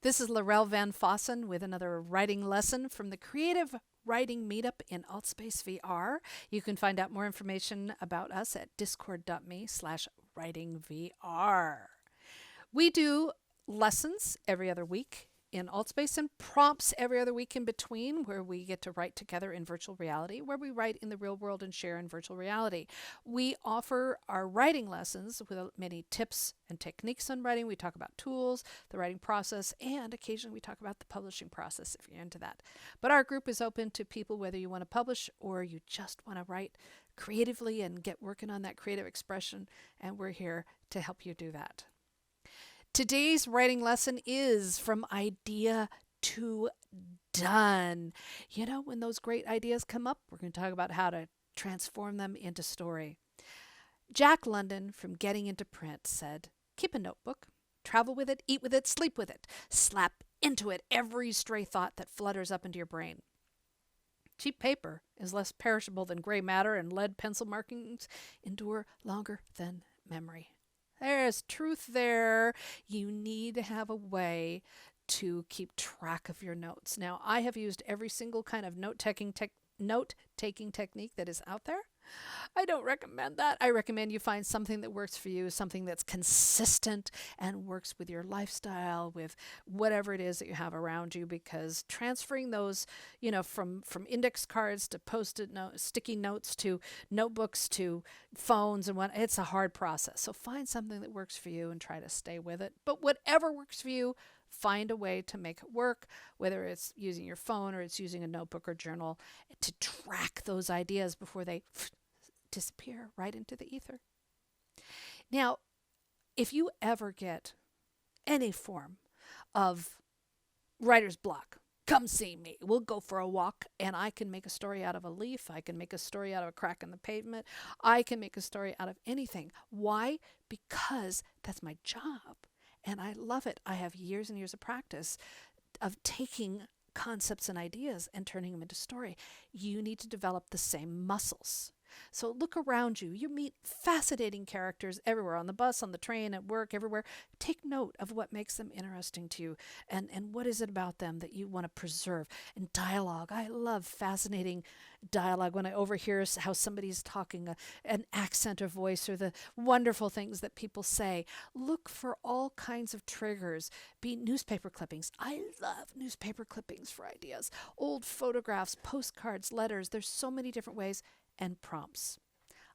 This is Laurel Van Fossen with another writing lesson from the Creative Writing Meetup in AltspaceVR. You can find out more information about us at discord.me/writingvr. We do lessons every other week in Altspace and prompts every other week in between, where we get to write together in virtual reality, where we write in the real world and share in virtual reality. We offer our writing lessons with many tips and techniques on writing. We talk about tools, the writing process, and occasionally we talk about the publishing process if you're into that. But our group is open to people whether you want to publish or you just want to write creatively and get working on that creative expression, and we're here to help you do that. Today's writing lesson is from idea to done. You know, when those great ideas come up, we're going to talk about how to transform them into story. Jack London from Getting Into Print said, "Keep a notebook, travel with it, eat with it, sleep with it. Slap into it every stray thought that flutters up into your brain. Cheap paper is less perishable than gray matter, and lead pencil markings endure longer than memory." There's truth there. You need to have a way to keep track of your notes. Now, I have used every single kind of note-taking technique that is out there. I don't recommend that. I recommend you find something that works for you, something that's consistent and works with your lifestyle, with whatever it is that you have around you, because transferring those, from index cards to post-it notes, sticky notes to notebooks to phones and it's a hard process. So find something that works for you and try to stay with it. But whatever works for you, find a way to make it work, whether it's using your phone or it's using a notebook or journal, to track those ideas before they disappear right into the ether. Now, if you ever get any form of writer's block, come see me. We'll go for a walk, and I can make a story out of a leaf. I can make a story out of a crack in the pavement. I can make a story out of anything. Why? Because that's my job, and I love it. I have years and years of practice of taking concepts and ideas and turning them into story. You need to develop the same muscles. So look around you. You meet fascinating characters everywhere, on the bus, on the train, at work, everywhere. Take note of what makes them interesting to you, and what is it about them that you want to preserve. And dialogue. I love fascinating dialogue when I overhear how somebody's talking, an accent or voice, or the wonderful things that people say. Look for all kinds of triggers. Be newspaper clippings. I love newspaper clippings for ideas. Old photographs, postcards, letters. There's so many different ways. And prompts.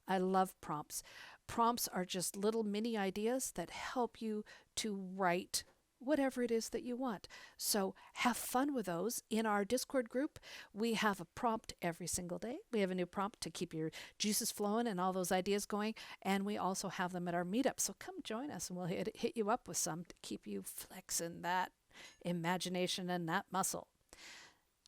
I love prompts. Prompts are just little mini ideas that help you to write whatever it is that you want. So have fun with those. In our Discord group, we have a prompt every single day. We have a new prompt to keep your juices flowing and all those ideas going. And we also have them at our meetup. So come join us and we'll hit you up with some to keep you flexing that imagination and that muscle.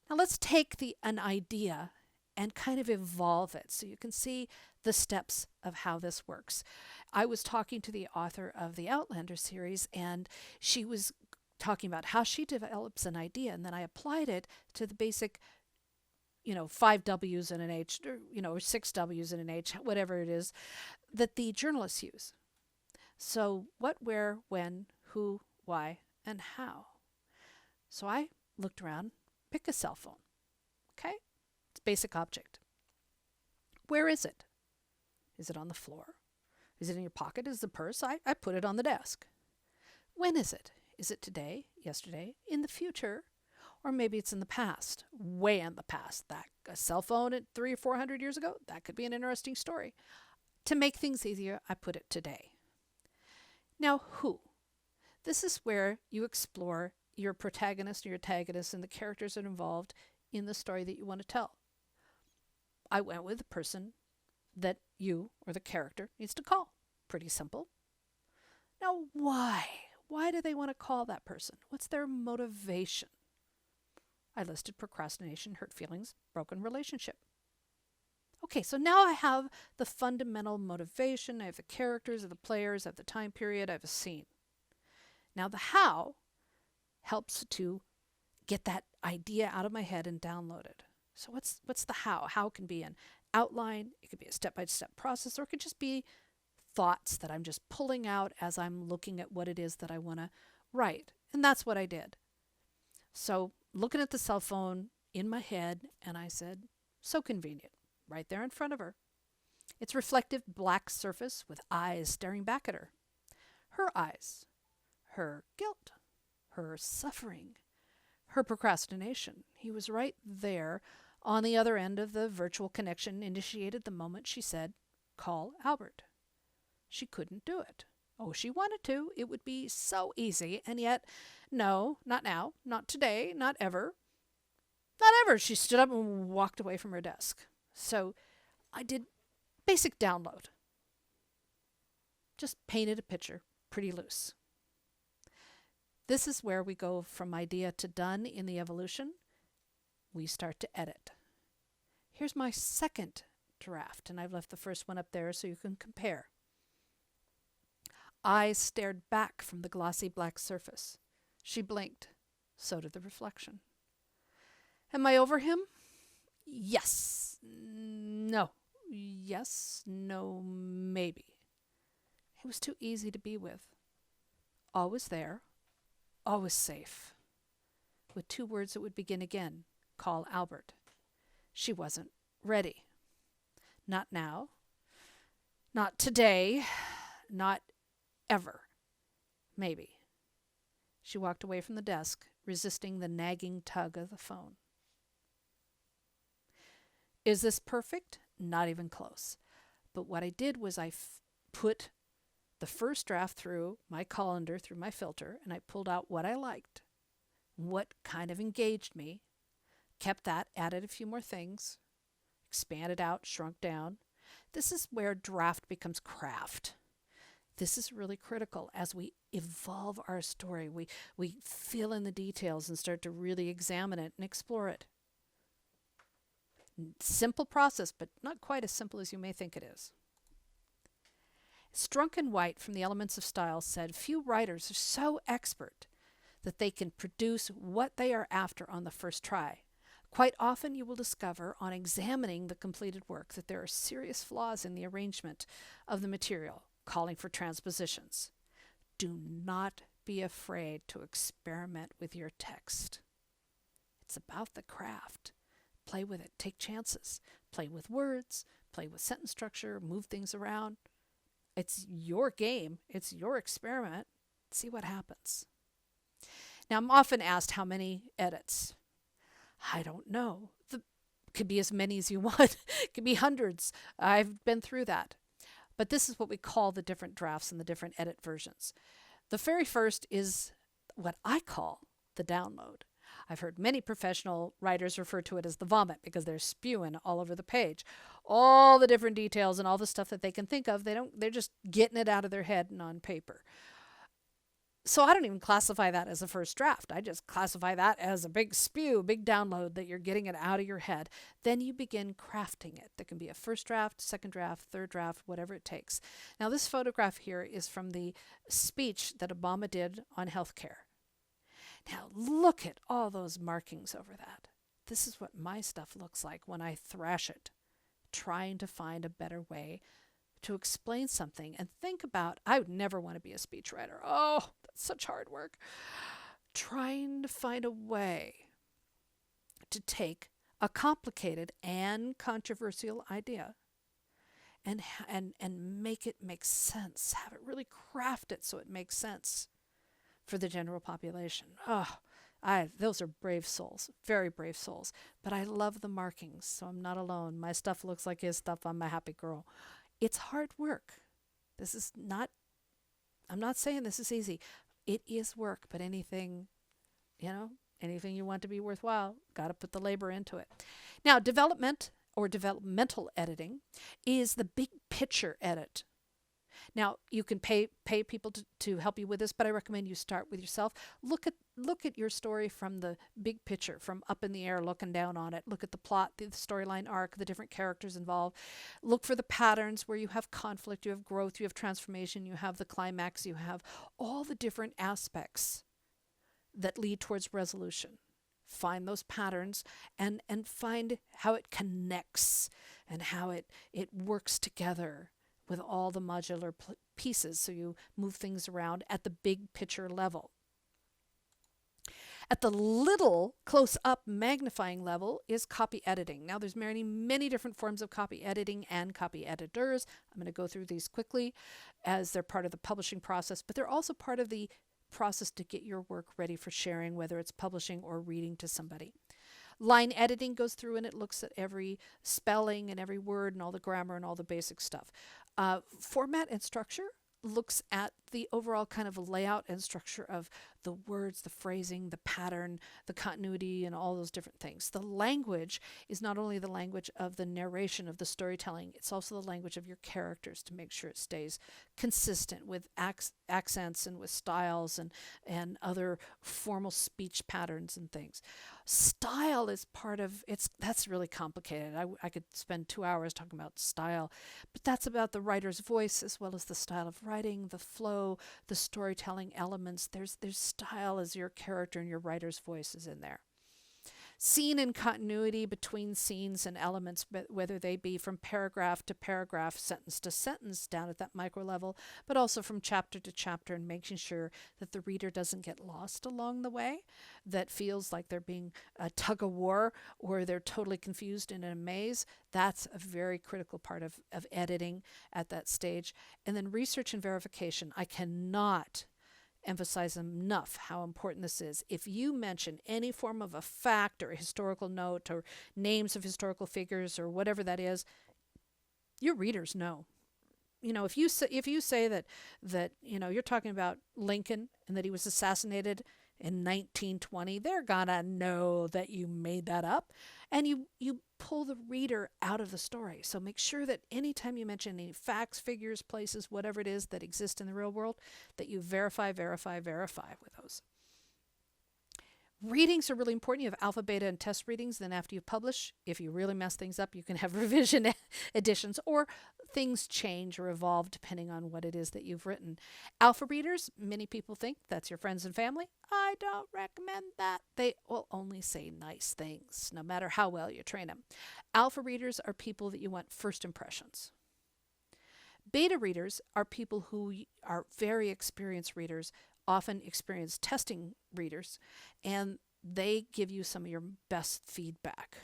Now let's take an idea and kind of evolve it so you can see the steps of how this works. I was talking to the author of the Outlander series, and she was talking about how she develops an idea, and then I applied it to the basic, 5 W's and an H, or 6 W's and an H, whatever it is, that the journalists use. So what, where, when, who, why, and how. So I looked around, pick a cell phone, okay? Basic object. Where is it? Is it on the floor? Is it in your pocket? Is it a purse? I put it on the desk. When is it? Is it today, yesterday, in the future? Or maybe it's in the past, way in the past. A cell phone at 300 or 400 years ago, that could be an interesting story. To make things easier, I put it today. Now, who? This is where you explore your protagonist or your antagonist and the characters that are involved in the story that you want to tell. I went with the person that you or the character needs to call. Pretty simple. Now, why? Why do they want to call that person? What's their motivation? I listed procrastination, hurt feelings, broken relationship. Okay, so now I have the fundamental motivation. I have the characters, I have the players, I have the time period, I have a scene. Now the how helps to get that idea out of my head and download it. So what's the how? How can be an outline, it could be a step-by-step process, or it could just be thoughts that I'm just pulling out as I'm looking at what it is that I want to write. And that's what I did. So looking at the cell phone in my head, and I said, so convenient, right there in front of her. Its reflective black surface with eyes staring back at her. Her eyes, her guilt, her suffering, her procrastination. He was right there on the other end of the virtual connection initiated the moment she said, call Albert. She couldn't do it. Oh, she wanted to. It would be so easy. And yet, no, not now, not today, not ever. Not ever. She stood up and walked away from her desk. So I did basic download. Just painted a picture, pretty loose. This is where we go from idea to done in the evolution. We start to edit. Here's my second draft, and I've left the first one up there so you can compare. Eyes stared back from the glossy black surface. She blinked. So did the reflection. Am I over him? Yes. No. Yes. No. Maybe. He was too easy to be with. Always there. Always safe. With 2 words that would begin again. Call Albert. She wasn't ready. Not now. Not today. Not ever. Maybe. She walked away from the desk, resisting the nagging tug of the phone. Is this perfect? Not even close. But what I did was I put the first draft through my colander, through my filter, and I pulled out what I liked, what kind of engaged me, kept that, added a few more things, expanded out, shrunk down. This is where draft becomes craft. This is really critical as we evolve our story. We fill in the details and start to really examine it and explore it. Simple process, but not quite as simple as you may think it is. Strunken White from the Elements of Style said, few writers are so expert that they can produce what they are after on the first try. Quite often you will discover on examining the completed work that there are serious flaws in the arrangement of the material, calling for transpositions. Do not be afraid to experiment with your text. It's about the craft. Play with it. Take chances. Play with words. Play with sentence structure. Move things around. It's your game. It's your experiment. See what happens. Now, I'm often asked how many edits. I don't know. It could be as many as you want. It could be hundreds. I've been through that. But this is what we call the different drafts and the different edit versions. The very first is what I call the download. I've heard many professional writers refer to it as the vomit because they're spewing all over the page. All the different details and all the stuff that they can think of, they're just getting it out of their head and on paper. So I don't even classify that as a first draft. I just classify that as a big spew, big download that you're getting it out of your head. Then you begin crafting it. There can be a first draft, second draft, third draft, whatever it takes. Now this photograph here is from the speech that Obama did on healthcare. Now look at all those markings over that. This is what my stuff looks like when I thrash it, trying to find a better way to explain something. And think about, I would never want to be a speechwriter. Oh, that's such hard work. Trying to find a way to take a complicated and controversial idea and make it make sense. Have it really craft it so it makes sense for the general population. Oh, those are brave souls, very brave souls. But I love the markings, so I'm not alone. My stuff looks like his stuff. I'm a happy girl. It's hard work. I'm not saying this is easy. It is work, but anything you want to be worthwhile, got to put the labor into it. Now, development or developmental editing is the big picture edit. Now, you can pay people to help you with this, but I recommend you start with yourself. Look at your story from the big picture, from up in the air, looking down on it. Look at the plot, the storyline arc, the different characters involved. Look for the patterns where you have conflict, you have growth, you have transformation, you have the climax, you have all the different aspects that lead towards resolution. Find those patterns and find how it connects and how it works together with all the modular pieces, so you move things around at the big picture level. At the little close-up magnifying level is copy editing. Now there's many different forms of copy editing and copy editors. I'm going to go through these quickly as they're part of the publishing process, but they're also part of the process to get your work ready for sharing, whether it's publishing or reading to somebody. Line editing goes through and it looks at every spelling and every word and all the grammar and all the basic stuff. Format and structure looks at the overall kind of layout and structure of the words, the phrasing, the pattern, the continuity, and all those different things. The language is not only the language of the narration of the storytelling, it's also the language of your characters to make sure it stays consistent with accents and with styles and other formal speech patterns and things. Style is part of it's that's really complicated. I could spend 2 hours talking about style, but that's about the writer's voice as well as the style of writing, the flow, the storytelling elements. There's style as your character and your writer's voice is in there. Scene and continuity between scenes and elements, whether they be from paragraph to paragraph, sentence to sentence down at that micro level, but also from chapter to chapter, and making sure that the reader doesn't get lost along the way, that feels like they're being a tug of war or they're totally confused and in a maze. That's a very critical part of editing at that stage. And then research and verification. I cannot emphasize enough how important this is. If you mention any form of a fact or a historical note or names of historical figures or whatever that is, your readers know. You know, if you say that you're talking about Lincoln and that he was assassinated in 1920, they're gonna know that you made that up, and you pull the reader out of the story. So make sure that anytime you mention any facts, figures, places, whatever it is that exist in the real world, that you verify with those. Readings are really important. You have alpha, beta, and test readings. Then after you publish, if you really mess things up, you can have revision editions, or things change or evolve depending on what it is that you've written. Alpha readers, many people think that's your friends and family. I don't recommend that. They will only say nice things, no matter how well you train them. Alpha readers are people that you want first impressions. Beta readers are people who are very experienced readers, often experienced testing readers, and they give you some of your best feedback.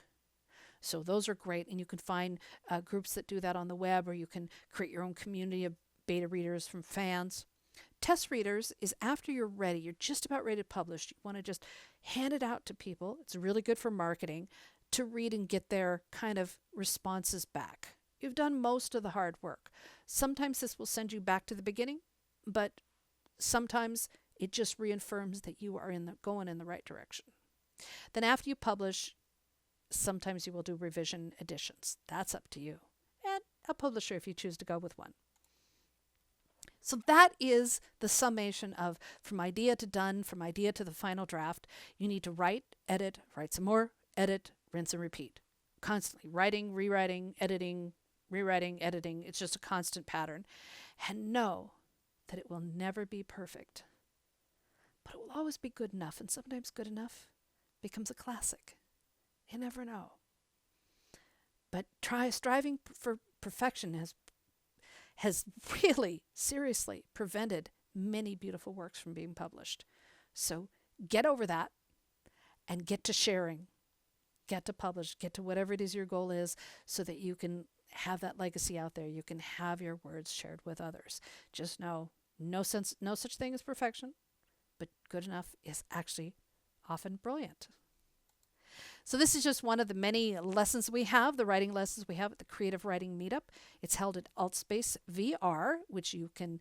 So those are great, and you can find groups that do that on the web, or you can create your own community of beta readers from fans. Test readers is after you're ready, you're just about ready to publish, you want to just hand it out to people. It's really good for marketing to read and get their kind of responses back. You've done most of the hard work. Sometimes this will send you back to the beginning, but sometimes it just reaffirms that you are going in the right direction. Then after you publish, sometimes you will do revision editions. That's up to you and a publisher if you choose to go with one. So that is the summation of from idea to done, from idea to the final draft. You need to write, edit, write some more, edit, rinse and repeat. Constantly writing, rewriting, editing, rewriting, editing. It's just a constant pattern. And know that it will never be perfect, but it will always be good enough. And sometimes good enough becomes a classic. You never know. But striving for perfection has really seriously prevented many beautiful works from being published. So get over that and get to sharing, get to publish, get to whatever it is your goal is, so that you can have that legacy out there. You can have your words shared with others. Just know, no such thing as perfection, but good enough is actually often brilliant. So this is just one of the many lessons we have, the writing lessons we have at the Creative Writing Meetup. It's held at AltspaceVR, which you can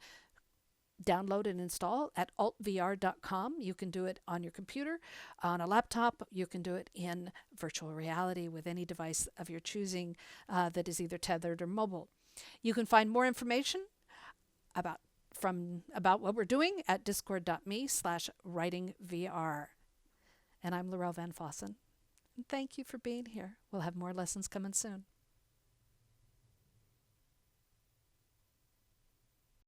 download and install at altvr.com. You can do it on your computer, on a laptop. You can do it in virtual reality with any device of your choosing that is either tethered or mobile. You can find more information about what we're doing at discord.me/writingvr. And I'm Laurel Van Fossen. And thank you for being here. We'll have more lessons coming soon.